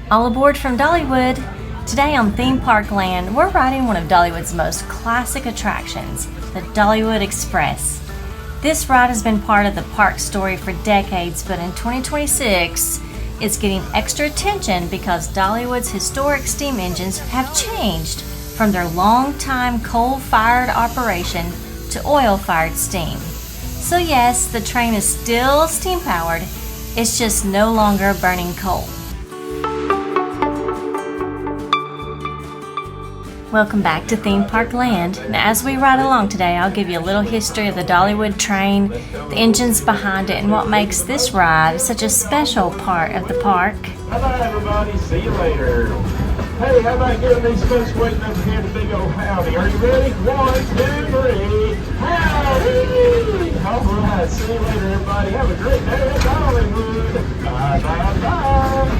All aboard from Dollywood! Today on Theme Park Land, we're riding one of Dollywood's most classic attractions, the Dollywood Express. This ride has been part of the park story for decades, but in 2026, it's getting extra attention because Dollywood's historic steam engines have changed from their long-time coal-fired operation to oil-fired steam. So yes, the train is still steam-powered, it's just no longer burning coal. Welcome back to Theme Park Land. Now, as we ride along today, I'll give you a little history of the Dollywood train, the engines behind it, and what makes this ride such a special part of the park. Bye-bye, everybody. See you later. Hey, how about giving these folks waiting over here the big old howdy? Are you ready? 1, 2, 3. Howdy! All right. See you later, everybody. Have a great day in Dollywood. Bye-bye-bye.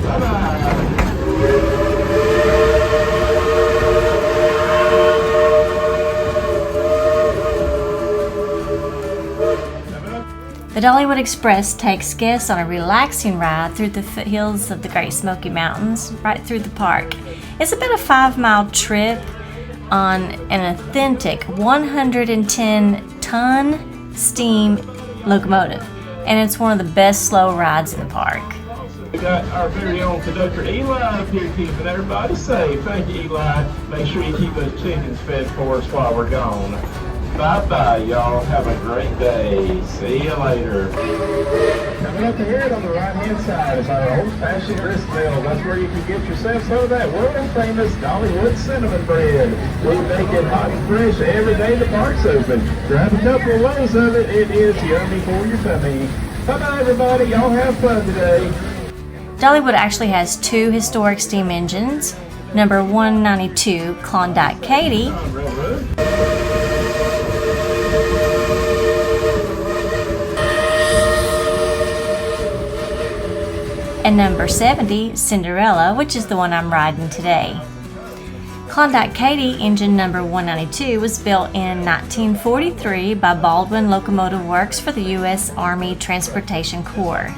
Bye-bye. The Dollywood Express takes guests on a relaxing ride through the foothills of the Great Smoky Mountains, right through the park. It's about a 5-mile trip on an authentic 110-ton steam locomotive, and it's one of the best slow rides in the park. We got our very own conductor Eli up here keeping everybody safe. Thank you, Eli. Make sure you keep those chickens fed for us while we're gone. Bye-bye, y'all. Have a great day. See you later. Coming up ahead on the right-hand side is our old-fashioned gristmill. That's where you can get yourself some of that world-famous Dollywood cinnamon bread. We make it hot and fresh every day the park's open. Grab a couple of loaves of it. It is yummy for your tummy. Bye-bye, everybody. Y'all have fun today. Dollywood actually has 2 historic steam engines. Number 192, Klondike Katie, and number 70, Cinderella, which is the one I'm riding today. Klondike Katie, engine number 192, was built in 1943 by Baldwin Locomotive Works for the U.S. Army Transportation Corps.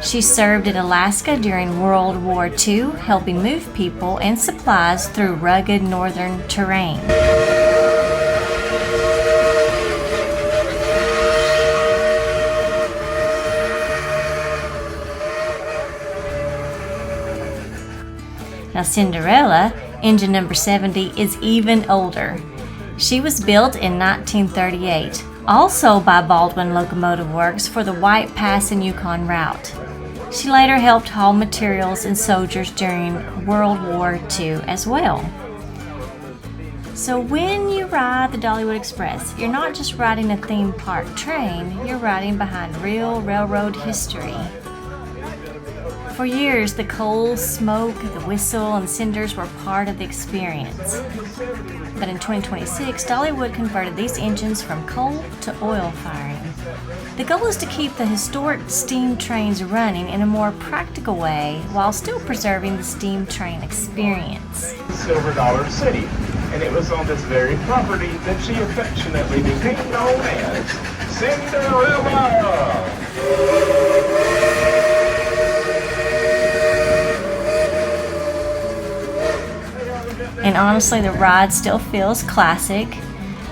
She served in Alaska during World War II, helping move people and supplies through rugged northern terrain. Now Cinderella, engine number 70, is even older. She was built in 1938, also by Baldwin Locomotive Works for the White Pass and Yukon route. She later helped haul materials and soldiers during World War II as well. So when you ride the Dollywood Express, you're not just riding a theme park train, you're riding behind real railroad history. For years, the coal, smoke, the whistle, and cinders were part of the experience. But in 2026, Dollywood converted these engines from coal to oil firing. The goal is to keep the historic steam trains running in a more practical way while still preserving the steam train experience. Silver Dollar City, and it was on this very property that she affectionately became known as Cinderella. And honestly, the ride still feels classic.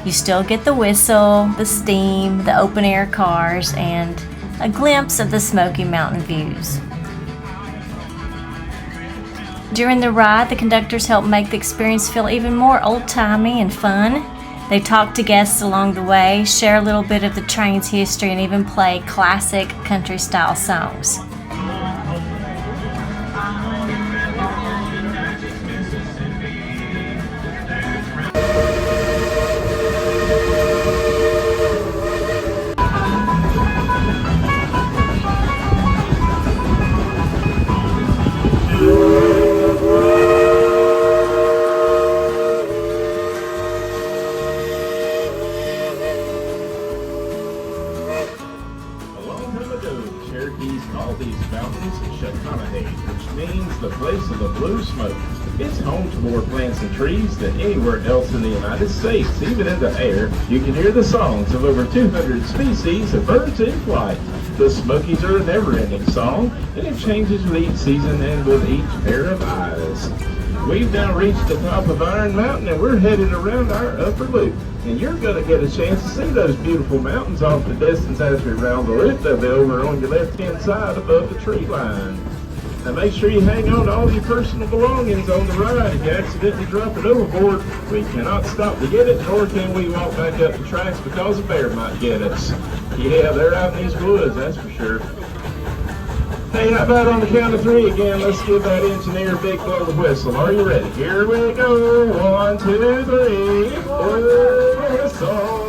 You still get the whistle, the steam, the open-air cars, and a glimpse of the Smoky Mountain views. During the ride, the conductors help make the experience feel even more old-timey and fun. They talk to guests along the way, share a little bit of the train's history, and even play classic country-style songs. Which means the place of the blue smoke. It's home to more plants and trees than anywhere else in the United States. Even in the air, you can hear the songs of over 200 species of birds in flight. The Smokies are a never-ending song, and it changes with each season and with each pair of eyes. We've now reached the top of Iron Mountain, and we're headed around our upper loop. And you're going to get a chance to see those beautiful mountains off the distance as we round the loop. They'll be over on your left-hand side above the tree line. Now make sure you hang on to all your personal belongings on the ride. If you accidentally drop it overboard, we cannot stop to get it, nor can we walk back up the tracks because a bear might get us. Yeah, they're out in these woods, that's for sure. Hey, how about on the count of three again? Let's give that engineer a big blow of the whistle. Are you ready? Here we go. 1, 2, 3. Blow the whistle.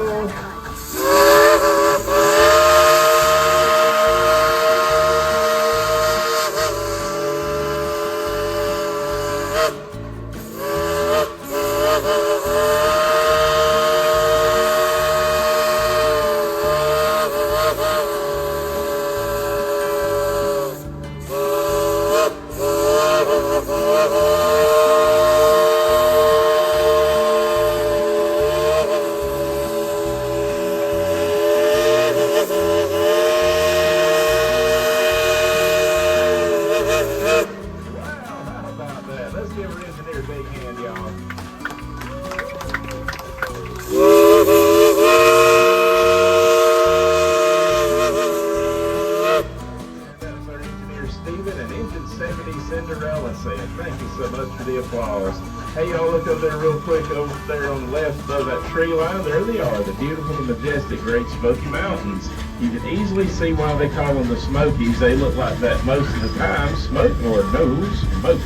Cinderella said. Thank you so much for the applause. Hey, y'all, look over there real quick over there on the left above that tree line. There they are, the beautiful and majestic Great Smoky Mountains. You can easily see why they call them the Smokies. They look like that most of the time. Smoke, Lord knows, smoke.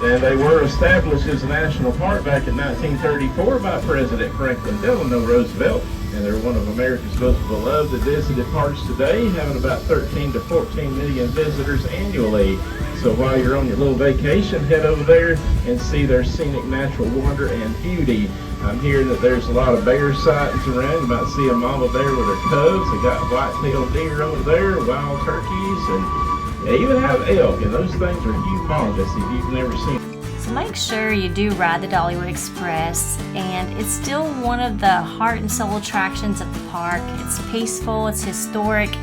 And they were established as a national park back in 1934 by President Franklin Delano Roosevelt. And they're one of America's most beloved and visited parks today, having about 13 to 14 million visitors annually. So while you're on your little vacation, head over there and see their scenic natural wonder and beauty. I'm hearing that there's a lot of bear sightings around. You might see a mama bear with her cubs. They got white-tailed deer over there, wild turkeys, and they even have elk. And those things are humongous if you've never seen them. So make sure you do ride the Dollywood Express, and it's still one of the heart and soul attractions of the park. It's peaceful, it's historic,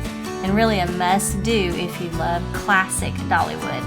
and really a must-do if you love classic Dollywood.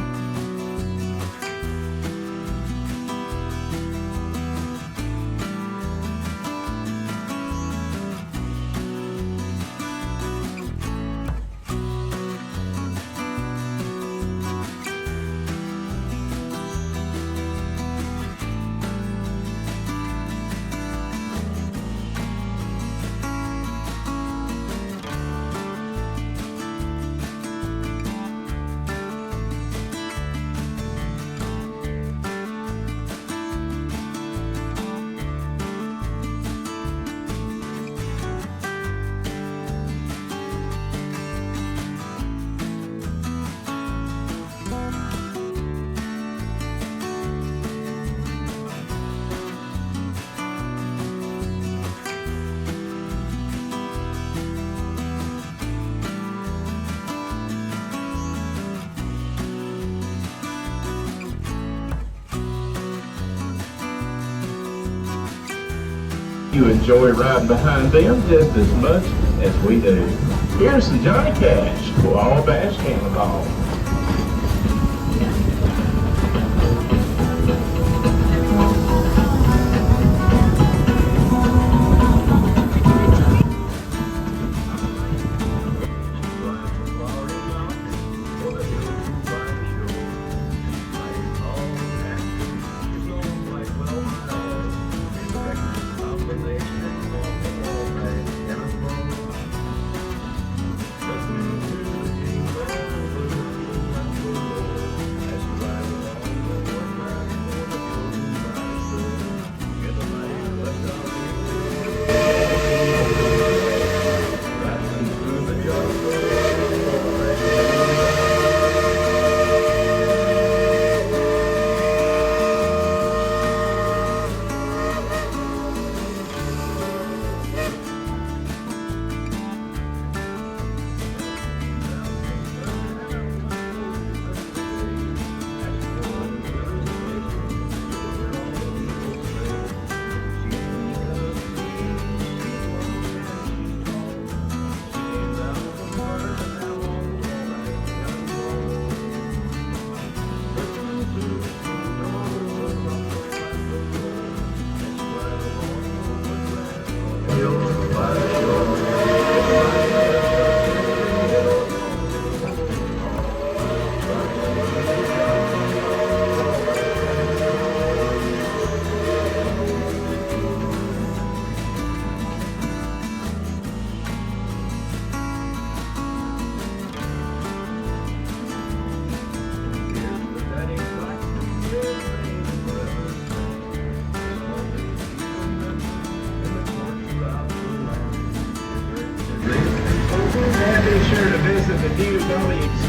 You enjoy riding behind them just as much as we do. Here's some Johnny Cash, All Bash Cannonball.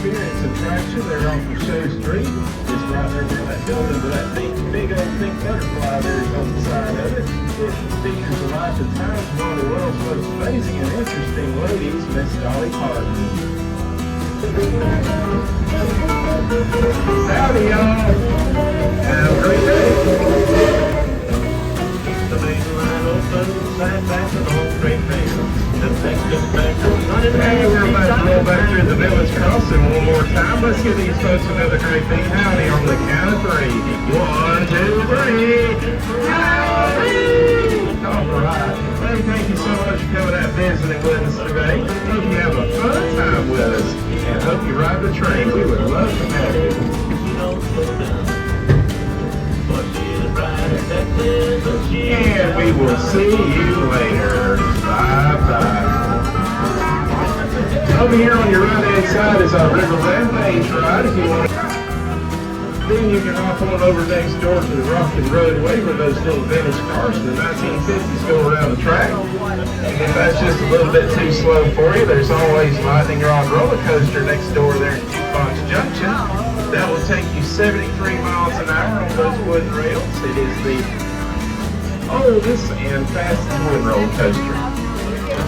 Experience attraction. They're off of Show Street. It's right there by that building with that big old pink butterfly there's on the side of it. It features a life and times of one of the world's most amazing and interesting ladies, Miss Dolly Parton. Howdy, y'all. Have a great day. The main line open, side back and all great things. Hey, we're about to roll back through the village crossing one more time. Let's give these folks another great big howdy on the count of 3. 1, 2, 3. Howdy! All right. Hey, thank you so much for coming out visiting with us today. Hope you have a fun time with us, and hope you ride the train. We would love to have you. And we will see you later. Bye-bye. Over here on your right-hand side is our River Rampage ride. If you want to, then you can hop on over next door to the Rockin' Roadway where those little vintage cars from the 1950s go around the track. And if that's just a little bit too slow for you, there's always Lightning Rod Roller Coaster next door there in Jukebox Junction. That will take you 73 miles an hour on those wooden rails. It is the oldest and fastest wooden roller coaster.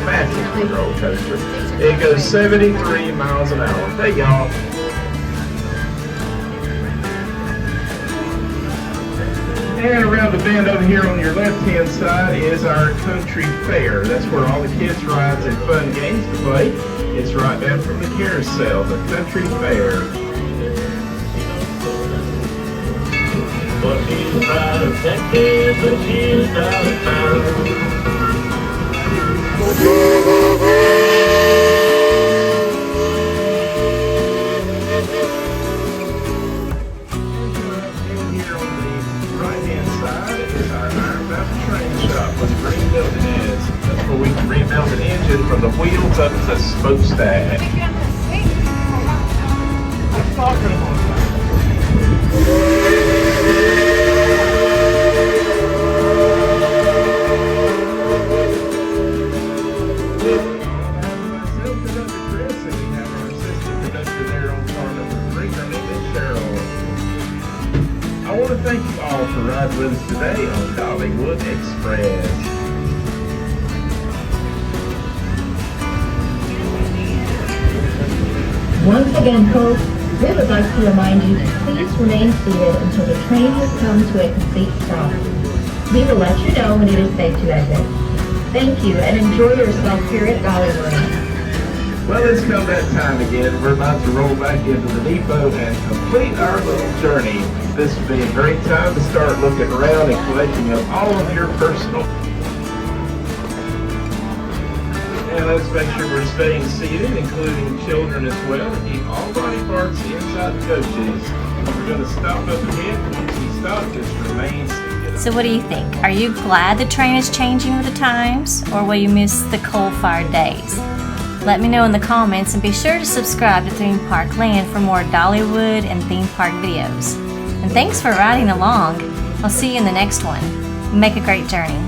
Fastest wooden roller coaster. It goes 73 miles an hour. Hey, y'all. And around the bend over here on your left-hand side is our country fair. That's where all the kids' rides and fun games to play. It's right down from the carousel, the country fair. But she's out of Texas, but she's out of town. Here on the right-hand side is our Iron Mountain Train Shop, where the green building is. That's where we can rebuild an engine from the wheels up to the smokestack. I'm talking about that. I want to thank you all for riding with us today on Dollywood Express. Once again, folks, we would like to remind you to please remain seated until the train has come to a complete stop. We will let you know when it is safe to exit. Thank you, and enjoy yourself here at Dollywood. Well, it's come that time again. We're about to roll back into the depot and complete our little journey. This would be a great time to start looking around and collecting up all of your personal. And let's make sure we're staying seated, including children as well, to keep all body parts inside the coaches. We're going to stop up ahead. Once we stop, just remain seated. So what do you think? Are you glad the train is changing with the times, or will you miss the coal-fired days? Let me know in the comments, and be sure to subscribe to Theme Park Land for more Dollywood and theme park videos. And thanks for riding along. I'll see you in the next one. Make a great journey.